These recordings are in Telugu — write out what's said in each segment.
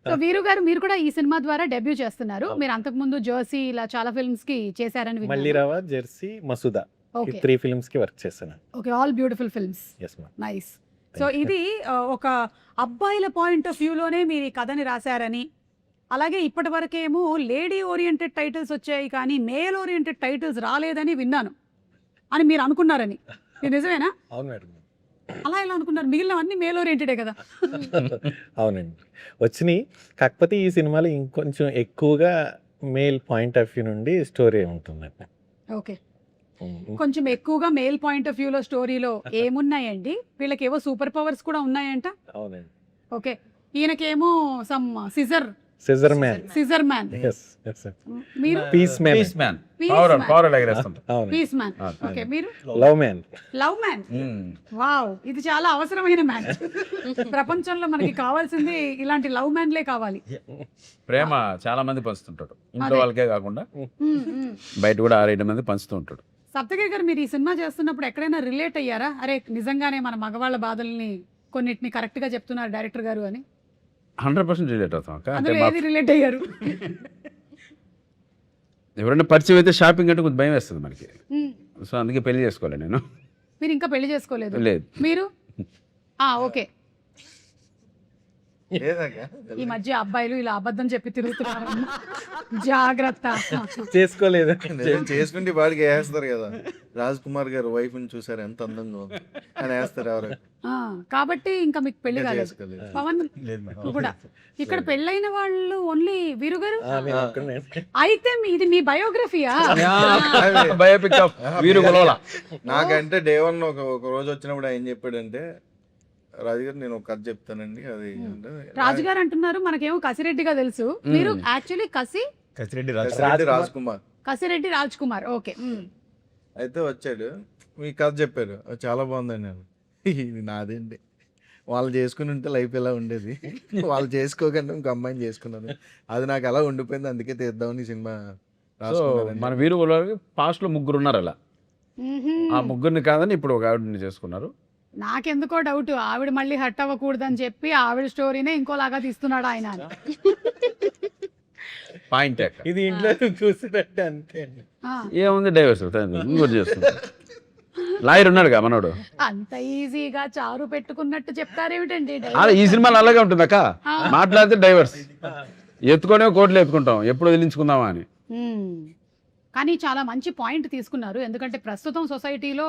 సో వీరు గారు మీరు కూడా ఈ సినిమా ద్వారా డెబ్యూ చేస్తున్నారు. మీరు అంతకుముందు జెర్సీ ఇలా చాలా ఫిల్మ్స్ కి చేశారని విన్నాను. మల్లిరావ, జెర్సీ, మసూదా ఈ ఓకే 3 ఫిల్మ్స్ కి వర్క్ చేశాను. Okay, all beautiful films. Yes ma'am. Nice. So ఇది ఒక అబ్బాయిల పాయింట్ ఆఫ్ వ్యూలోనే మీరు ఈ కథని రాశారని, అలాగే ఇప్పటి వరకేమో లేడీ ఓరియంటెడ్ టైటిల్స్ వచ్చాయి కానీ మేల్ ఓరియంటెడ్ టైటిల్స్ రాలేదని విన్నాను అని మీరు అనుకున్నారని, ఇది నిజమేనా? అవును మేడం. అలా ఎలా అనుకున్నారు? మిగిలినవన్నీ మేల్ ఓరియంటెడే కదా. అవునండి, వచ్చినాయి. కాకపోతే ఈ సినిమాలో ఇంకొంచెం ఎక్కువగా మేల్ పాయింట్ ఆఫ్ వ్యూ నుండి స్టోరీ ఉంటుందండి. ఓకే, కొంచెం ఎక్కువగా మేల్ పాయింట్ ఆఫ్ వ్యూలో స్టోరీలో ఏమున్నాయండి? వీళ్ళకేవో సూపర్ పవర్స్ కూడా ఉన్నాయంట. అవునండి. ఓకే, ఈయనకేమో some scissor scissor man. Man. Yes yes. మీరు peace man. Peace man, power ఎగరేస్తాం. అవును. Peace man. ఓకే, మీరు love man. Love man. Wow, ఇది చాలా అవసరమైన మ్యాన్. ప్రపంచంలో మనకి కావాల్సింది ఇలాంటి లవ్ మ్యాన్లే కావాలి. ప్రేమ చాలా మంది పంచుతుంటాడు, ఇంట్లో అదే. వాళ్ళకే కాకుండా మ్మ్, మ్మ్. బయట కూడా 6-7 మంది పంచుతూ ఉంటాడు. సప్తగిరి గారు, మీరు ఈ సినిమా చేస్తున్నప్పుడు ఎక్కడైనా రిలేట్ అయ్యారా? అరే నిజంగానే మన మగవాళ్ళ బాధల్ని కొన్నిటిని కరెక్ట్ గా చెప్తున్నారు డైరెక్టర్ గారు అని? 100% రిలేట్ అవుతాం అక్క. అంటే అందులో ఏది రిలేట్ అయ్యారు? ఎవరైనా పరిచయం అయితే షాపింగ్ అంటే కొంచెం భయం వేస్తుంది మనకి. మ్మ్. సో అందుకే పెళ్లి చేసుకోవాలి నేను. మీరు ఇంకా పెళ్లి చేసుకోలేదు? లేదు. మీరు ఓకే. ఈ మధ్య అబ్బాయిలు ఇలా అబద్ధం చెప్పి తిరుగుతున్నారు, జాగ్రత్త. చేసుకోలేదు. చేసుకుంటే వాడికి వేస్తారు కదా. రాజ్ కుమార్ గారు వైఫ్ ని చూసారు ఎంత అందంగా ఉంది అని వేస్తారు ఎవరు. కాబట్టి ఇంకా మీకు పెళ్లి కాలేదు. చేసుకోలేదు. పవన్ కూడా ఇక్కడ పెళ్ళైన వాళ్ళు ఓన్లీ వీరు గారు. అయితే ఇది మీ బయోగ్రఫీయా? బయోపిక్ ఆఫ్ వీరు గొలవల. నాకంటే డే 1 ఒక రోజు వచ్చినప్పుడు ఆయన చెప్పాడంటే, రాజుగారు నేను ఒక కథ చెప్తానండి అది అంటే, రాజుగారు అంటున్నారు, మనకేమో కసిరెడ్డిగా తెలుసు. మీరు యాక్చువల్లీ కసిరెడ్డి రాజ్ కుమార్. కసిరెడ్డి రాజ్ కుమార్. ఓకే. అయితే వచ్చాడు, మీ కథ చెప్పారు, అది చాలా బాగుందండి. నేను ఇది నాదేంటి, వాళ్ళు చేసుకుని ఉంటే లైఫ్ ఎలా ఉండేది, వాళ్ళు చేసుకోకుండా ఇంకో అమ్మాయిని చేసుకున్నాను, అది నాకు అలా ఉండిపోయింది, అందుకే తీద్దామని ఈ సినిమా సో రాసుకున్నానండి. మన వీరు గొలవలకి పాస్ట్ లో 3 ఉన్నారు అలా. ఆ 3 కాదని ఇప్పుడు ఒక ఆవిడని చేసుకున్నారు. నాకెందుకో డౌట్, ఆవిడ మళ్ళీ హట్ అవ్వకూడదని చెప్పి ఆవిడ స్టోరీనే ఇంకోలాగా తీస్తున్నాడు ఆయన అని. పాయింట్ ఇది ఇంట్లో చూసినట్టే అంతే అండి. ఏముంది, డైవర్స్ ఇంకోటి చేస్తున్నారు. లాయర్ ఉన్నాడుగా మనోడు. అంత ఈజీగా చారు పెట్టుకున్నట్టు చెప్తారేమిటండి? అలా ఈ సినిమాలో అలాగే ఉంటుంది అక్క. మాట్లాడితే డైవర్స్, ఎత్తుకొనే కోర్టులో ఎత్తుకుంటాం, ఎప్పుడు వదిలించుకుందామా అని. కానీ చాలా మంచి పాయింట్ తీసుకున్నారు, ఎందుకంటే ప్రస్తుతం సొసైటీలో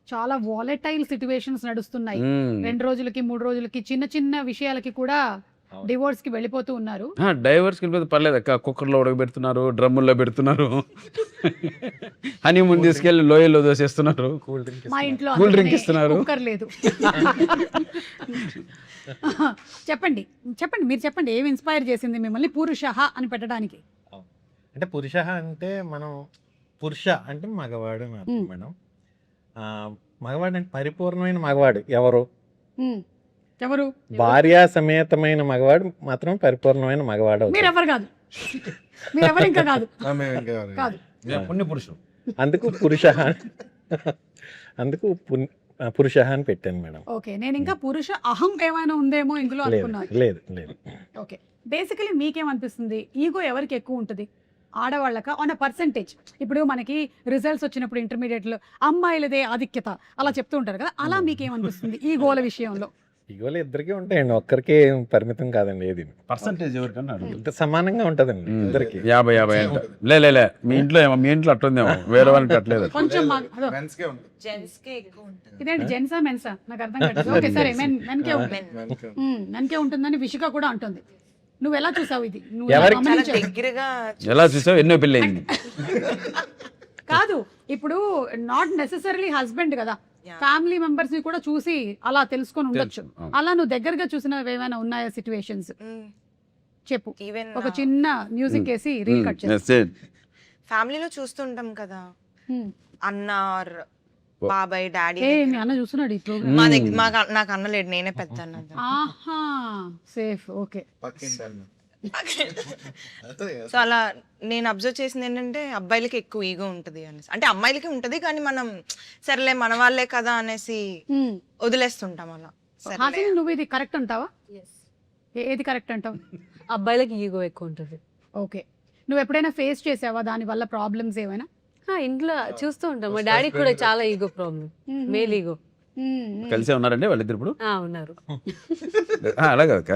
చాలా వాలటైల్ సిచ్యువేషన్స్ నడుస్తున్నాయి. 2 రోజులకి 3 రోజులకి చిన్న చిన్న విషయాలకి కూడా డివోర్స్ కి వెళ్ళిపోతూ ఉన్నారు. డైవర్స్కి వెళ్ళిపోతే పర్లేదు అక్క, కుక్కర్లో ఉడకబెడుతున్నారు, డ్రమ్ముల్లో పెడుతున్నారు, హనీమూన్ తీసుకెళ్ళి లోయల్లో దోసేస్తున్నారు, మా ఇంట్లో కూల్ డ్రింక్ ఇస్తున్నారు. కుక్కర్ లేదు. చెప్పండి చెప్పండి, మీరు చెప్పండి, ఏమి ఇన్స్పైర్ చేసింది మిమ్మల్ని పురుష అని పెట్టడానికి? అంటే పురుష అంటే మనం పురుష అంటే మగవాడు అని అర్థం మేడం. మగవాడు అంటే పరిపూర్ణమైన మగవాడు ఎవరు? ఎవరు? భార్యా సమేతమైన మగవాడు మాత్రం పరిపూర్ణమైన మగవాడు. మీరెవరు కాదు, మీరెవరు ఇంకా కాదు, మేము ఇంకా ఎవరు? కాదు. పుణ్య పురుషుడు. అందుకు పురుష అందుకు పురుష అని పెట్టాను మేడం. ఓకే, నేను ఇంకా పురుష అహం ఏమైనా ఉందేమో ఇందులో లేదు అనుకున్నాను. లేదు లేదు. ఓకే, బేసికలీ మీకేమనిపిస్తుంది, ఈగో ఎవరికి ఎక్కువ ఉంటుంది, ఆడవాళ్ళక ఆన్ అ పర్సెంటేజ్? ఇప్పుడు మనకి రిజల్ట్స్ వచ్చినప్పుడు ఇంటర్మీడియట్లో అమ్మాయిలదే ఆధిక్యత అలా చెప్తూ ఉంటారు కదా, అలా మీకేమనిపిస్తుంది ఈ గోల విషయంలో? ఇగోలు ఇద్దరికి ఉంటాయండి, ఒక్కరికి పరిమితం కాదండి. ఏది పర్సెంటేజ్ ఎవరికన్నా ఇంత సమానంగా ఉంటదండి ఇద్దరికి. 50-50 అంట. లే మీ ఇంట్లో అట్టుందేమో, వేరే వాళ్ళకి అట్లేదు. కొంచెం Men's కే ఉంటుంది. ఇదేంటి జెంట్సా మెన్సా నాకు అర్థం కాదు. ఓకే సరే, మెన్కే ఉంటుంది, Men's కే. మెన్కే ఉంటుందని విషిక కూడా అంటుంది. నువ్వు ఎలా చూసావు ఇది? నువ్వు ఎవరికి? గమనించావు? ఎలా చూసావు, ఎన్నో పెళ్ళి అయింది. కాదు, ఇప్పుడు నాట్ నెసెసరీలీ హస్బెండ్ కదా, ఫ్యామిలీ మెంబర్స్ ని కూడా చూసి అలా తెలుసుకొని ఉండొచ్చు. అలా నువ్వు దగ్గరగా చూసినవి ఏమైనా ఉన్నాయా సిచ్యువేషన్స్? చెప్పు. ఒక చిన్న మ్యూజిక్ వేసి రీల్ కట్ చేసి. ఫ్యామిలీలో చూస్తుంటాం కదా, అన్న ఆర్ బాబాయ్ డాడీ. మీ అన్న చూస్తున్నాడు ఈ ప్రోగ్రామ్? మా దగ్గర నాకు అన్న లేడు, నేనే పెద్ద అన్న. ఆహా, సేఫ్. ఓకే. పక్కింటి అన్న. సో అలా నేను అబ్జర్వ్ చేసింది ఏంటంటే, అబ్బాయిలకి ఎక్కువ ఈగో ఉంటది అనేసి. అంటే అమ్మాయిలకి ఉంటది కానీ మనం సరేలే మన వాళ్ళే కదా అనేసి వదిలేస్తుంటాం అలా. హాసిని నువ్వు ఇది కరెక్ట్ అంటావా? ఏది కరెక్ట్ అంటావు? అబ్బాయిలకి ఈగో ఎక్కువ ఉంటుంది. ఓకే, నువ్వు ఎప్పుడైనా ఫేస్ చేసావా దాని వల్ల ప్రాబ్లమ్స్ ఏమైనా? ఇంట్లో చూస్తూ ఉంటాం. మా డాడీకి కూడా చాలా ఈగో ప్రాబ్లం, మేల్ ఈగో. కలిసే ఉన్నారండి వాళ్ళిద్దరు ఇప్పుడు? ఉన్నారు. అలాగే అక్క.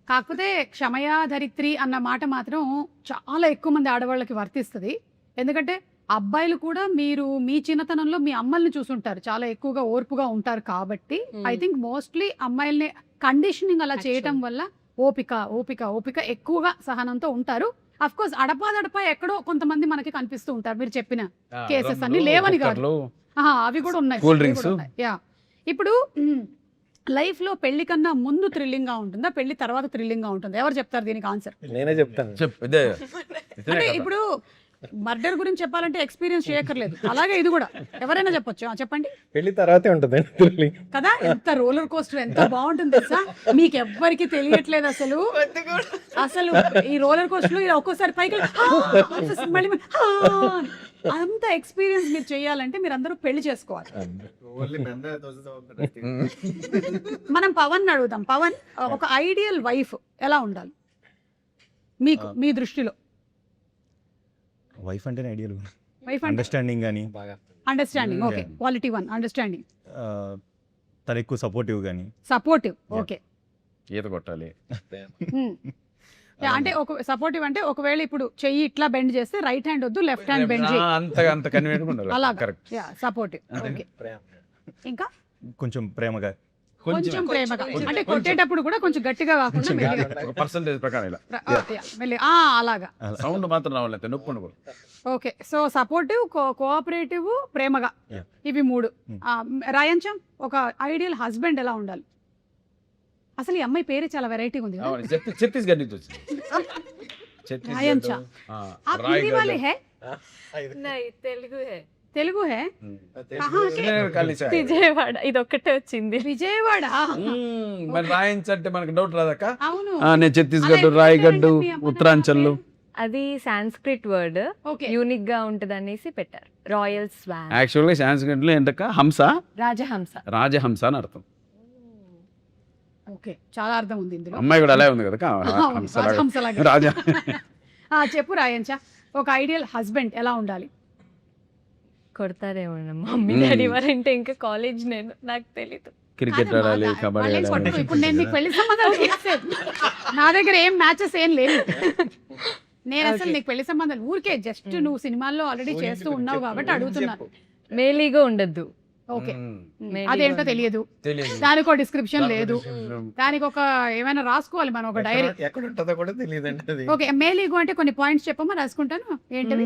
కాకపోతే క్షమయా ధరిత్రి అన్న మాట మాత్రం చాలా ఎక్కువ మంది ఆడవాళ్ళకి వర్తిస్తుంది. ఎందుకంటే అబ్బాయిలు కూడా మీరు మీ చిన్నతనంలో మీ అమ్మల్ని చూసుంటారు, చాలా ఎక్కువగా ఓర్పుగా ఉంటారు కాబట్టి ఐ థింక్ మోస్ట్లీ అమ్మాయిల్ని కండిషనింగ్ అలా చేయటం వల్ల ఓపిక ఓపిక ఓపిక ఎక్కువగా సహనంతో ఉంటారు. అఫ్ కోర్స్ అడపా ఎక్కడో కొంతమంది మనకి కనిపిస్తూ ఉంటారు. మీరు చెప్పిన కేసెస్ అన్ని లేవని కాదు, అవి కూడా ఉన్నాయి. Cool drinks. యా, ఇప్పుడు లైఫ్ లో పెళ్లి కన్నా ముందు థ్రిల్లింగ్ గా ఉంటుందా, పెళ్లి తర్వాత థ్రిల్లింగ్ గా ఉంటుందా? ఎవరు చెప్తారు దీనికి ఆన్సర్? నేనే చెప్తాను. అంటే ఇప్పుడు మర్డర్ గురించి చెప్పాలంటే ఎక్స్పీరియన్స్ చేయక్కర్లేదు, అలాగే ఇది కూడా ఎవరైనా చెప్పొచ్చు. చెప్పండి. పెళ్లి తర్వాతే ఉంటుంది కదా, ఎంత రోలర్ కోస్టర్, ఎంత బాగుంటుంది తెలుసా? మీకు ఎవ్వరికి తెలియట్లేదు అసలు. అసలు ఈ రోలర్ కోస్టర్ లో ఒక్కోసారి పైకి మళ్ళీ అంత ఎక్స్పీరియన్స్ మీరు చేయాలంటే మీరు అందరూ పెళ్లి చేసుకోవాలి. మనం పవన్ అడుగుదాం. పవన్, ఒక ఐడియల్ వైఫ్ ఎలా ఉండాలి మీకు మీ దృష్టిలో? వైఫ్ అంటేనే ఐడియల్, వైఫ్ అండర్స్టాండింగ్ కానీ, అండర్స్టాండింగ్. Okay, quality 1 understanding. తను ఎక్కువ సపోర్టివ్ కానీ. Supportive, okay. ఈత కొట్టాలి. అంటే ఒక సపోర్టివ్ అంటే ఒకవేళ ఇప్పుడు చెయ్యి ఇట్లా బెండ్ చేస్తే రైట్ హ్యాండ్ వద్దు, లెఫ్ట్ హ్యాండ్ బెండ్ చేయి, అంత కన్వీనియంట్ ఉండాలి. అలా కరెక్ట్. సపోర్టివ్. ఓకే, ఇంకా కొంచెం ప్రేమగా. కొంచెం ప్రేమగా అంటే కొట్టేటప్పుడు కూడా కొంచెం గట్టిగా కాకుండా మెల్లిగా. పర్సంటేజ్ ప్రకారం ఇలా అలాగా సౌండ్ మాత్రం రావాలి, నొప్పి ఉండకూడదు. ఓకే, సో సపోర్టివ్, కోఆపరేటివ్, ప్రేమగా, ఇవి 3. రాయంచం, ఒక ఐడియల్ హస్బెండ్ ఎలా ఉండాలి? అసలు ఈ అమ్మాయి పేరు చాలా వెరైటీగా ఉంది కదా. ఛత్తీస్గఢ్ నుంచి వచ్చింది. రాయంచా आप हिंदी वाले हैं? తెలుగు తెలుగు है? कहाँ के? విజయవాడ, ఇది ఒక్కటే వచ్చింది. విజయవాడ. మరి రాయించంటే మనకి డౌట్ రాదక్క. అవును, నేను ఛత్తీస్గఢ్, రాయగఢ్, ఉత్తరాంచల్. అది సాంస్క్రిట్ వర్డ్, ఓకే. యూనిక్ గా ఉంటది అనేసి పెట్టారు. Royal Schwann. యాక్చువల్గా సాంస్క్రిట్ లో ఏంటక్క హంస, రాజహంస. రాజహంస అని అర్థం. ఓకే, చాలా అర్థం ఉంది ఇందులో. అమ్మాయి కూడా అలాగే ఉంది కదా, రాజహంసలాగా. రాజా. చెప్పు రాయంచా, ఒక ఐడియల్ హస్బెండ్ ఎలా ఉండాలి? కొడతారేమో మమ్మీ డాడీ వారంటే, ఇంకా కాలేజ్ నేను, నాకు తెలీదు. క్రికెట్ ఆడాలి, కబడ్డీ వాళ్ళేం ఆడాలి. కొట్టకు. ఇప్పుడు నేను నీకు పెళ్లి సంబంధాలు చేసేది, నా దగ్గర ఏం మ్యాచెస్ ఏం లేవు. నేను అసలు నీకు పెళ్లి సంబంధాలు ఊరికే జస్ట్ నువ్వు సినిమాల్లో ఆల్రెడీ చేస్తూ ఉన్నావు కాబట్టి అడుగుతున్నాను. మేలీగా ఉండద్దు. ఓకే, అదేంటో తెలియదు, దానికి ఒక డిస్క్రిప్షన్ లేదు, దానికి ఒక ఏమైనా రాసుకోవాలి మనం, ఒక డైరీ. ఎక్కడ ఉంటుందో కూడా తెలియదండి అది. ఓకే, మేల్ ఈగో అంటే కొన్ని పాయింట్స్ చెప్పమా, రాసుకుంటాను. ఏంటది?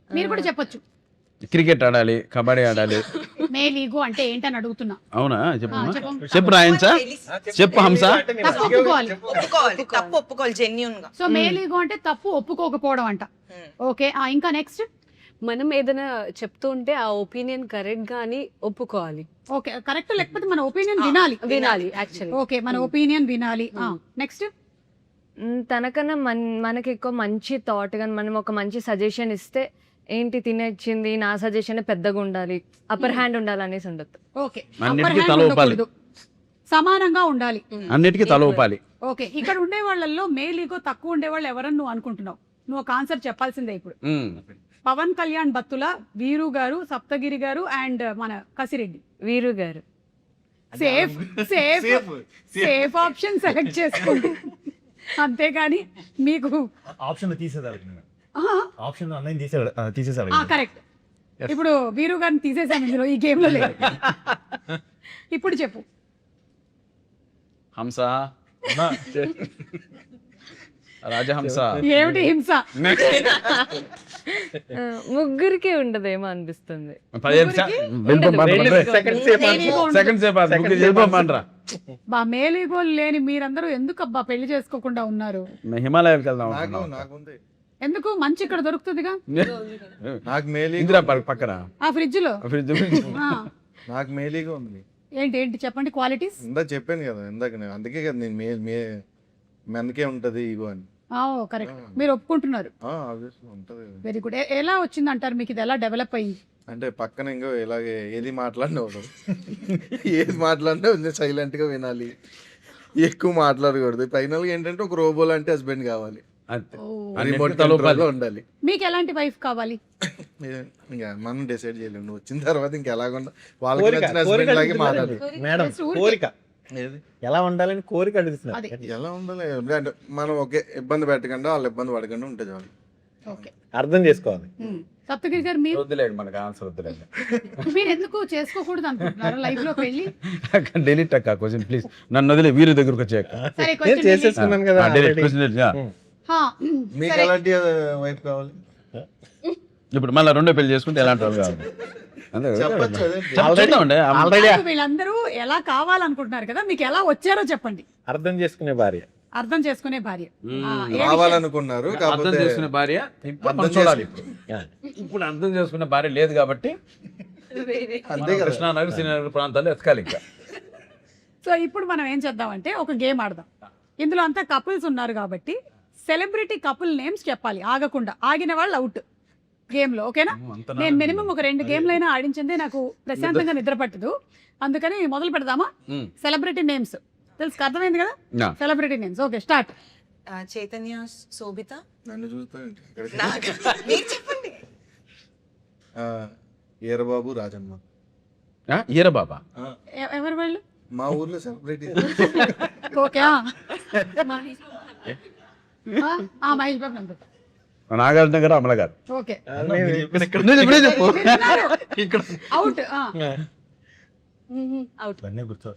మీరు కూడా చెప్పొచ్చు. క్రికెట్ ఆడాలి, కబడ్డీ ఆడాలి. మేల్ ఈగో అంటే ఏంటని అడుగుతున్నా. అవునా, చెప్పు చెప్పు. చెప్పు రాయించా, చెప్పు హంస. తప్పు ఒప్పుకోవాలి. తప్పు ఒప్పుకోవాలి జెన్యూన్ గా. సో మేల్ ఈగో అంటే తప్పు ఒప్పుకోకపోవడం అంట. ఓకే, ఇంకా నెక్స్ట్. మనం ఏదైనా చెప్తూ ఉంటే ఆ ఒపీనియన్ కరెక్ట్ గా అని ఒప్పుకోవాలి. ఓకే, కరెక్ట్, లేకపోతే మన ఒపీనియన్ వినాలి. యాక్చువల్లీ ఓకే, మన ఒపీనియన్ వినాలి. నెక్స్ట్. తనకన్నా మనకి ఎక్కువ మంచి థాట్ కానీ, మనం ఒక మంచి సజెషన్ ఇస్తే ఏంటి తినేచ్చింది, నా సజెషన్ పెద్దగా ఉండాలి, అప్పర్ హ్యాండ్ ఉండాలి అనేసి ఉండదు. ఓకే, అన్నిటికీ తల ఊపాలి, సమానంగా ఉండాలి, అన్నిటికీ తల ఊపాలి. ఓకే, ఇక్కడ ఉండే వాళ్ళల్లో మేల్ ఈగో తక్కువ ఉండే వాళ్ళు ఎవరని నువ్వు అనుకుంటున్నావు? నువ్వు ఒక ఆన్సర్ చెప్పాల్సిందే ఇప్పుడు. పవన్ కళ్యాణ్ బత్తుల, వీరు గారు, సప్తగిరి గారు అండ్ మన కసిరెడ్డి. వీరు గారు. Safe safe safe option select చేసుకోండి, అంతేగాని మీకు ఆప్షన్ తీసేదాలి, ఆప్షన్ అన్నయ్య తీసేసాడు. కరెక్ట్. ఇప్పుడు వీరు గారిని తీసేసాను ఇందులో, ఈ గేమ్ లో లేదు. ఇప్పుడు చెప్పు హంస, రాజహంస. ఏమిటి హింస? ముగ్గురికి ఉండదేమో అనిపిస్తుంది. మేల్ ఈగో లేని మీరందరూ ఎందుకు అబ్బా పెళ్లి చేసుకోకుండా ఉన్నారు? హిమాలయాలకు వెళ్దాం. నాకుంది. ఎందుకు? మంచి ఇక్కడ దొరుకుతుందిగా. నాకు మేలీ పక్కన ఆ ఫ్రిడ్జ్ లో. నాకు మేలీగా ఉంది. ఏంటి ఏంటి చెప్పండి క్వాలిటీస్. ఇందాక చెప్పాను కదా, ఇందాక అందుకే కదా నేను మెన్కే ఉంటది ఇగో అని. కరెక్ట్, మీరు ఒప్పుకుంటున్నారు. ఆబ్వియస్లీ ఉంటుంది. Very good. ఎలా వచ్చింది అంటారు మీకు, ఇది ఎలా డెవలప్ అయ్యింది? అంటే పక్కన ఇంకో ఇలాగే ఏది మాట్లాడినా ఉండదు. ఏది మాట్లాడినా కొంచెం సైలెంట్గా వినాలి, ఎక్కువ మాట్లాడకూడదు. ఫైనల్గా ఏంటంటే ఒక రోబో లాంటి హస్బెండ్ కావాలి, అంతే. రిమోట్ కంట్రోల్లో ఉండాలి. మీకు ఎలాంటి వైఫ్ కావాలి? ఇంకా మనం డిసైడ్ చేయలేము, నువ్వు వచ్చిన తర్వాత ఇంకా ఎలాగుండా వాళ్ళకి కోరిక, నచ్చిన కోరిక హస్బెండ్ లాగే అడుగుతున్నారు. మాట్లాడాలి. మేడం Just ఊరికే. కోరిక ఏది ఎలా ఉండాలని కోరిక అడుగుతున్నారు. అది. ఎలా ఉండాలి అంటే మనం ఒకే ఇబ్బంది పెట్టకుండా వాళ్ళు ఇబ్బంది పడకుండా ఉంటే చాలు. ఓకే. అర్థం చేసుకోవాలి. సప్తగిరి గారు, మీరు వద్దులేండి, మనకు ఆన్సర్ వద్దులేండి. మీరు ఎందుకు చేసుకోకూడదు అనుకుంటున్నారు లైఫ్ లో పెళ్లి? డెలీట్ అక్క క్వశ్చన్ ప్లీజ్, నన్ను వదిలే వీరి దగ్గరకు వచ్చాక సరే, నేను question చేసేసుకున్నాను కదా డెలీట్ already. క్వశ్చన్ హా, మీకు సరే. ఎలాంటి వైఫ్ కావాలి ఇప్పుడు మళ్ళీ రెండో పెళ్లి చేసుకుంటే ఎలాంటి వాళ్ళు కావాలి? అంతే కదా? చెప్పచ్చు అదే. చూద్దామండి. ఆల్రెడీ కాదు, వీళ్ళందరూ ఎలా కావాలనుకుంటున్నారు కదా, మీకు ఎలా వచ్చారో చెప్పండి. అర్థం చేసుకునే భార్య. అర్థం చేసుకునే భార్య. ఏ విషయం? కావాలనుకున్నారు అర్థం కాకపోతే చేసుకునే భార్య ఇప్పుడు అర్థం మనం చూడాలి. Yeah. ఇప్పుడు అర్థం చేసుకునే భార్య లేదు కాబట్టి అంతే మనం కదా. కృష్ణానగర్ శ్రీనగర్ ప్రాంతాల్లో ఎతకాలి ఇంకా. సో ఇప్పుడు మనం ఏం చేద్దామంటే ఒక గేమ్ ఆడదాం. ఇందులో అంతా కపుల్స్ ఉన్నారు కాబట్టి సెలబ్రిటీ కపుల్ నేమ్స్ చెప్పాలి ఆగకుండా. ఆగిన వాళ్ళు అవుట్ గేమ్ లో, ఓకేనా? నేను మినిమం ఒక 2 గేమ్లైనా ఆడించిందే నాకు ప్రశాంతంగా నిద్ర పట్టదు. అందుకని మొదలు పెడదామా? సెలబ్రిటీ నేమ్స్ తెలుసు, అర్థమైంది కదా? నా. Celebrity names. Okay, start. Chaitanya, Sobhita. నన్ను చూస్తానంటే నాకు మీరు చెప్పండి. ఈరబాబు, రాజమ్మ. ఈర బాబా ఎవరు వాళ్ళు? మా ఊర్లో celebrity. Okay. Mahesh Babu number. Nagarjuna గారు, అమల గారు. ఓకే, ఇప్పుడే చెప్పు. అవుట్. ఇవన్నీ గుర్తు